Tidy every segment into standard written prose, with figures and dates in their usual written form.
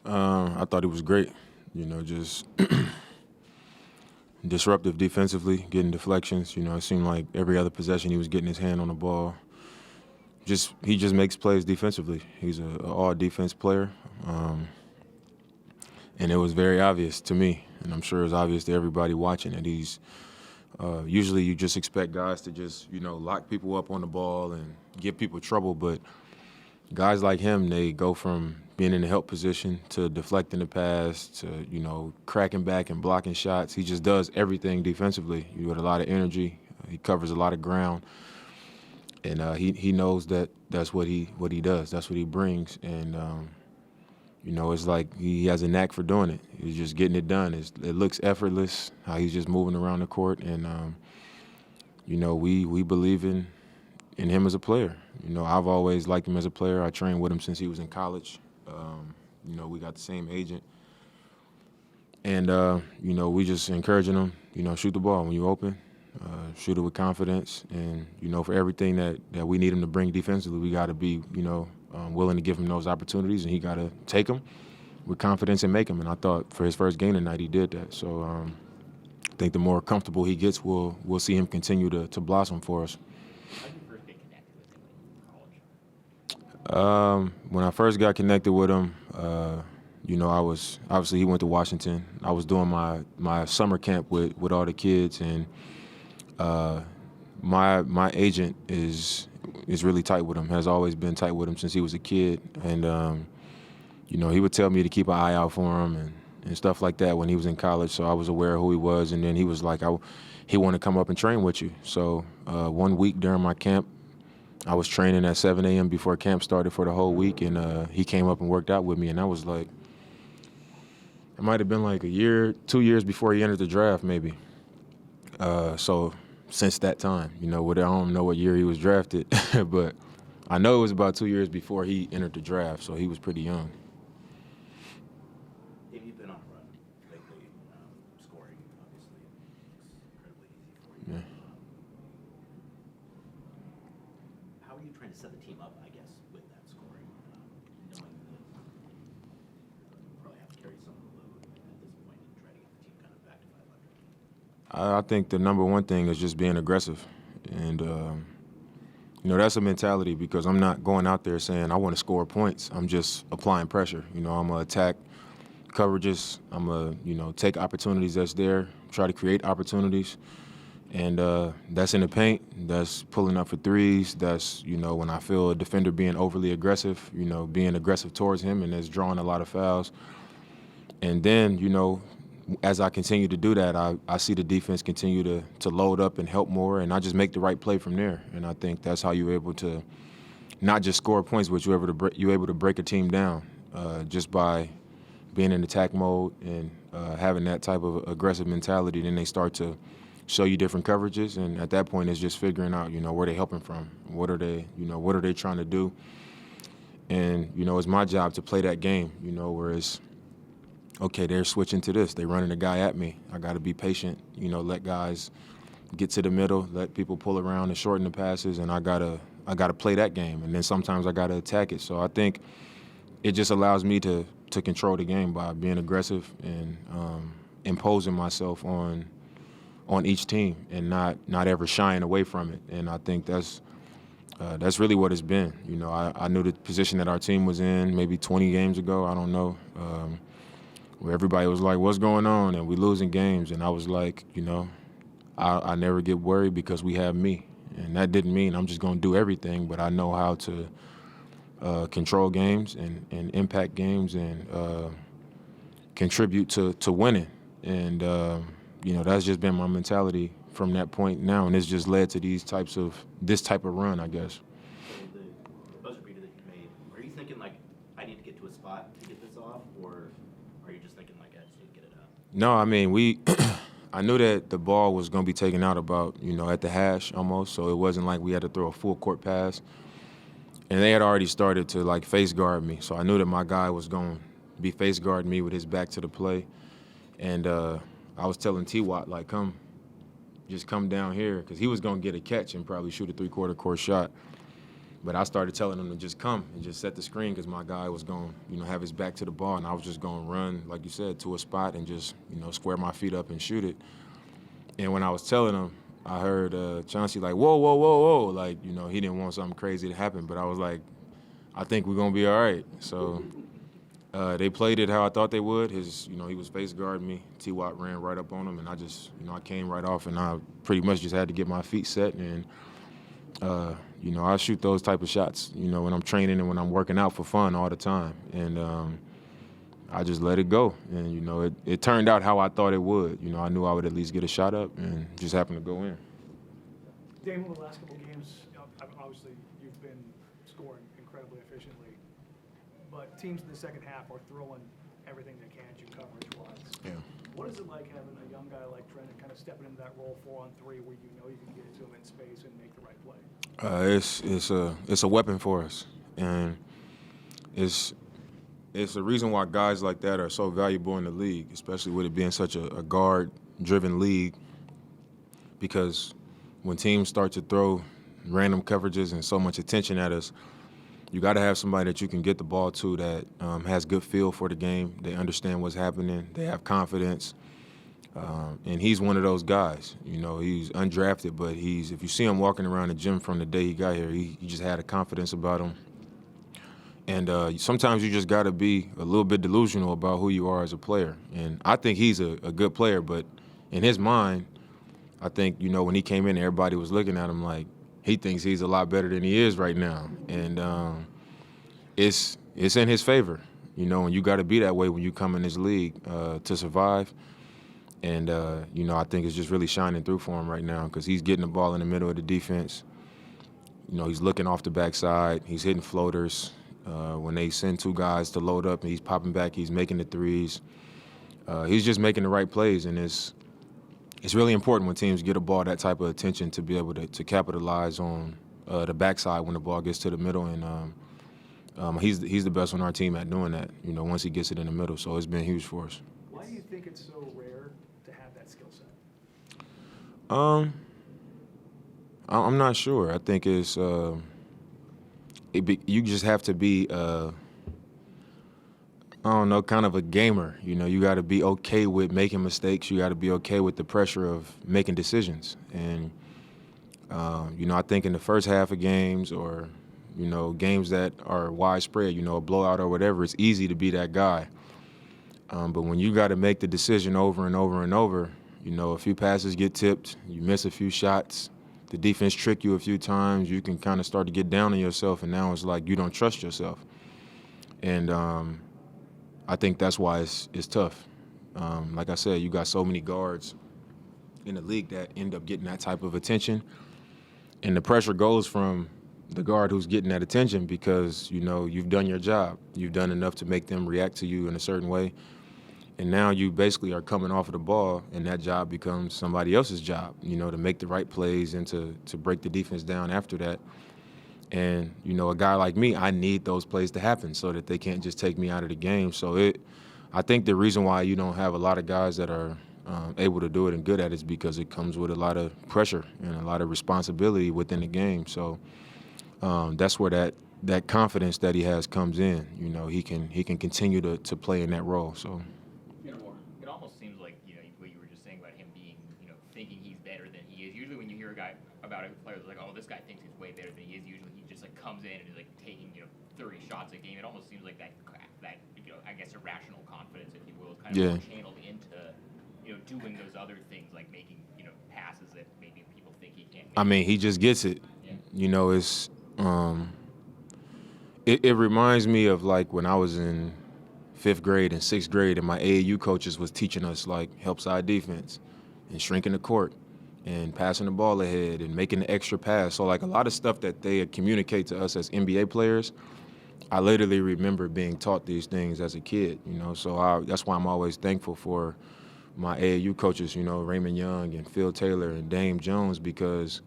I thought he was great. Just disruptive defensively, getting deflections. It seemed like every other possession he was getting his hand on the ball. He just makes plays defensively. He's an all defense player, and it was very obvious to me, and I'm sure it's obvious to everybody watching it. He's usually you just expect guys to just lock people up on the ball and give people trouble, but guys like him, they go from being in the help position to deflecting the pass to cracking back and blocking shots. He just does everything defensively. With a lot of energy. He covers a lot of ground. And he knows that's what he does. That's what he brings, and it's like he has a knack for doing it. He's just getting it done. It looks effortless how he's just moving around the court, and we believe in him as a player. I've always liked him as a player. I trained with him since he was in college. We got the same agent, and we just encouraging him. Shoot the ball when you open. Shoot it with confidence, and for everything that we need him to bring defensively, we got to be willing to give him those opportunities, and he got to take them with confidence and make them. And I thought for his first game tonight, he did that. So I think the more comfortable he gets, we'll see him continue to blossom for us. How did you first get connected with him in college? When I first got connected with him, I was obviously he went to Washington. I was doing my summer camp with all the kids, and my agent is really tight with him, has always been tight with him since he was a kid. And, he would tell me to keep an eye out for him and stuff like that when he was in college. So I was aware of who he was. And then he was like, he wanted to come up and train with you. So 1 week during my camp, I was training at 7 a.m. before camp started for the whole week. And he came up and worked out with me. And I was like, it might have been like a year, 2 years before he entered the draft maybe. So since that time, I don't know what year he was drafted, but I know it was about 2 years before he entered the draft, so he was pretty young. If you've been on a run lately, scoring obviously is incredibly easy for you. Yeah. How are you trying to set the team up, I guess, with that scoring, knowing that you probably have to carry some of the load at this point and try to get the team kind of back to 500? I think the number one thing is just being aggressive. And, that's a mentality because I'm not going out there saying I want to score points. I'm just applying pressure. I'm going to attack coverages. I'm going to, take opportunities that's there, try to create opportunities. And that's in the paint. That's pulling up for threes. That's, when I feel a defender being overly aggressive, being aggressive towards him, and that's drawing a lot of fouls. And then, as I continue to do that, I see the defense continue to load up and help more, and I just make the right play from there. And I think that's how you're able to not just score points, but you're able to break a team down just by being in attack mode and having that type of aggressive mentality. Then they start to show you different coverages, and at that point, it's just figuring out, where they're helping from, what are they trying to do, and it's my job to play that game, where it's okay, they're switching to this. They're running a guy at me. I got to be patient, let guys get to the middle, let people pull around and shorten the passes, and I gotta play that game. And then sometimes I got to attack it. So I think it just allows me to control the game by being aggressive and imposing myself on each team and not ever shying away from it. And I think that's really what it's been. I knew the position that our team was in maybe 20 games ago. I don't know. Where everybody was like, what's going on? And we losing games. And I was like, I never get worried because we have me. And that didn't mean I'm just going to do everything, but I know how to control games and impact games and contribute to winning. And, that's just been my mentality from that point now. And it's just led to this type of run, I guess. So the buzzer beater that you made, are you thinking, like, I need to get to a spot to get this off, or are you just thinking, like, I just need to get it out? No, I mean, I knew that the ball was going to be taken out about, at the hash almost, so it wasn't like we had to throw a full court pass. And they had already started to, like, face guard me, so I knew that my guy was going to be face guarding me with his back to the play. And I was telling T-Watt, like, just come down here, because he was going to get a catch and probably shoot a three-quarter court shot. But I started telling him to just come and just set the screen because my guy was going to, have his back to the ball, and I was just going to run, like you said, to a spot and just, square my feet up and shoot it. And when I was telling him, I heard Chauncey like, whoa, whoa, whoa, whoa. Like, he didn't want something crazy to happen. But I was like, I think we're going to be all right. So they played it how I thought they would. He was face guarding me. T-Watt ran right up on him, and I just, I came right off, and I pretty much just had to get my feet set. And, I shoot those type of shots, when I'm training and when I'm working out for fun all the time. And I just let it go. And, it turned out how I thought it would. I knew I would at least get a shot up and just happened to go in. Dame, over the last couple of games, obviously you've been scoring incredibly efficiently, but teams in the second half are throwing everything they can at you coverage-wise. Yeah. What is it like having a young guy like Trent kind of stepping into that role 4-on-3 where you can get it to him in space and make the right play? It's a weapon for us, and it's the reason why guys like that are so valuable in the league, especially with it being such a guard-driven league, because when teams start to throw random coverages and so much attention at us, you got to have somebody that you can get the ball to that has good feel for the game. They understand what's happening. They have confidence. And he's one of those guys. He's undrafted, but if you see him walking around the gym from the day he got here, he just had a confidence about him. And sometimes you just got to be a little bit delusional about who you are as a player. And I think he's a good player, but in his mind, I think, when he came in, everybody was looking at him like he thinks he's a lot better than he is right now. And it's in his favor, and you got to be that way when you come in this league to survive. And, I think it's just really shining through for him right now because he's getting the ball in the middle of the defense. He's looking off the backside. He's hitting floaters. When they send two guys to load up and he's popping back, he's making the threes. He's just making the right plays, and it's really important when teams get a ball that type of attention to be able to capitalize on the backside when the ball gets to the middle. And he's the best on our team at doing that, once he gets it in the middle. So it's been huge for us. Why do you think it's so rare to have that skill set? I'm not sure. I think it's you just have to be kind of a gamer. You got to be okay with making mistakes. You got to be okay with the pressure of making decisions. And I think in the first half of games or games that are widespread, a blowout or whatever, it's easy to be that guy. But when you got to make the decision over and over and over, a few passes get tipped, you miss a few shots, the defense trick you a few times, you can kind of start to get down on yourself, and now it's like you don't trust yourself. And I think that's why it's tough. Like I said, you got so many guards in the league that end up getting that type of attention, and the pressure goes from the guard who's getting that attention because, you've done your job. You've done enough to make them react to you in a certain way. And now you basically are coming off of the ball, and that job becomes somebody else's job, to make the right plays and to break the defense down after that. And, a guy like me, I need those plays to happen so that they can't just take me out of the game. So I think the reason why you don't have a lot of guys that are able to do it and good at it is because it comes with a lot of pressure and a lot of responsibility within the game. So that's where that confidence that he has comes in. He can continue to play in that role. So. It almost seems like what you were just saying about him being thinking he's better than he is. Usually when you hear a guy about a player like, oh, this guy thinks he's way better than he is, usually he just comes in and is taking 30 shots a game. It almost seems like that I guess irrational confidence, if you will, is kind of more channeled into doing those other things like making passes that maybe people think he can't make. I mean, he just gets it. Yeah. It's it reminds me of when I was in 5th grade and 6th grade, and my AAU coaches was teaching us help side defense and shrinking the court and passing the ball ahead and making the extra pass. So a lot of stuff that they communicate to us as NBA players, I literally remember being taught these things as a kid. So that's why I'm always thankful for my AAU coaches, Raymond Young and Phil Taylor and Dame Jones, because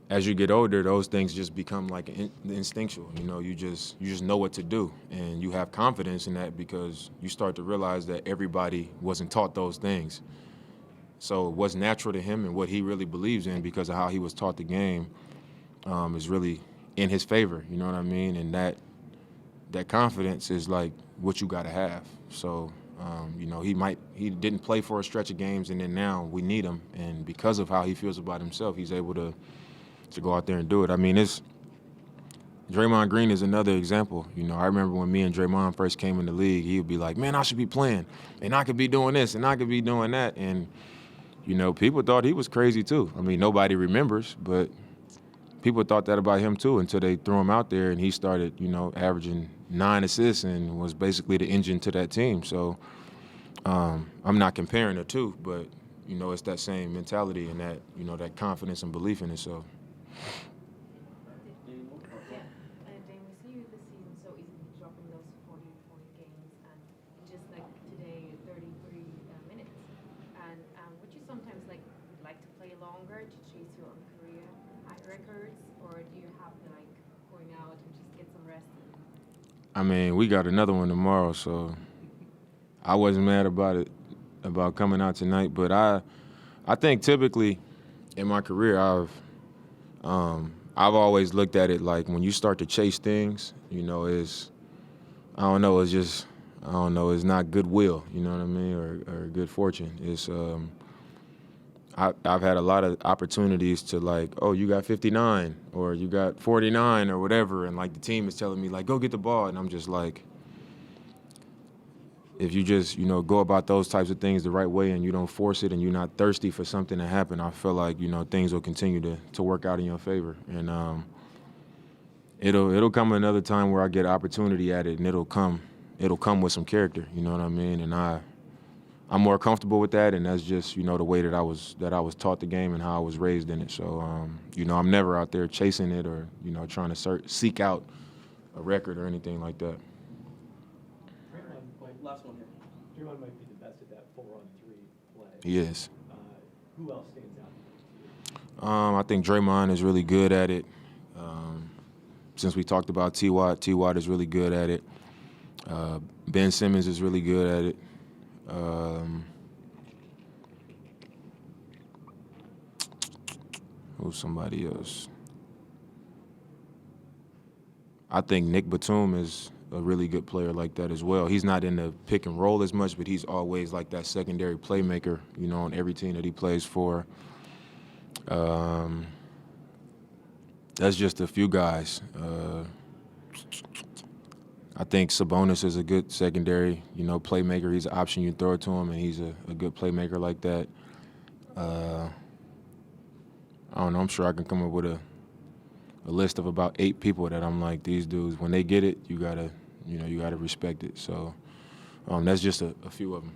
as you get older, those things just become instinctual. You just know what to do, and you have confidence in that because you start to realize that everybody wasn't taught those things. So what's natural to him and what he really believes in because of how he was taught the game is really in his favor. You know what I mean? And that confidence is like what you got to have. So, you know, he didn't play for a stretch of games, and then now we need him. And because of how he feels about himself, he's able to go out there and do it. I mean, Draymond Green is another example. You know, I remember when me and Draymond first came in the league, he would be like, man, I should be playing, and I could be doing this, and I could be doing that. And, you know, people thought he was crazy too. I mean, nobody remembers, but people thought that about him too until they threw him out there and he started, you know, averaging 9 assists and was basically the engine to that team. So I'm not comparing the two, but, you know, it's that same mentality and that, you know, that confidence and belief in itself. Dame, we see you this season so easily dropping those 40 games, and just like today, 33 minutes. And would you sometimes like to play longer to chase your own career high records, or do you have to like going out and just get some rest? I mean, we got another one tomorrow, so I wasn't mad about coming out tonight. But I think typically in my career, I've always looked at it like when you start to chase things, you know, it's not goodwill, you know what I mean, or good fortune. It's I've had a lot of opportunities to like, oh, you got 59 or you got 49 or whatever, and like the team is telling me like, go get the ball, and I'm just like, if you just, you know, go about those types of things the right way and you don't force it and you're not thirsty for something to happen, I feel like, you know, things will continue to work out in your favor. And it'll come another time where I get opportunity at it, and it'll come with some character, you know what I mean? And I'm more comfortable with that, and that's just, you know, the way that I was taught the game and how I was raised in it. So, you know, I'm never out there chasing it or, you know, trying to seek out a record or anything like that. Last one here. Draymond might be the best at that 4-on-3 play. He is. Who else stands out to you? I think Draymond is really good at it. Since we talked about T-Watt is really good at it. Ben Simmons is really good at it. Who's somebody else? I think Nick Batum is a really good player like that as well. He's not in the pick and roll as much, but he's always like that secondary playmaker, you know, on every team that he plays for. That's just a few guys. I think Sabonis is a good secondary, you know, playmaker. He's an option you throw it to him, and he's a good playmaker like that. I don't know. I'm sure I can come up with a list of about 8 people that I'm like, these dudes, when they get it, you gotta respect it. So that's just a few of them.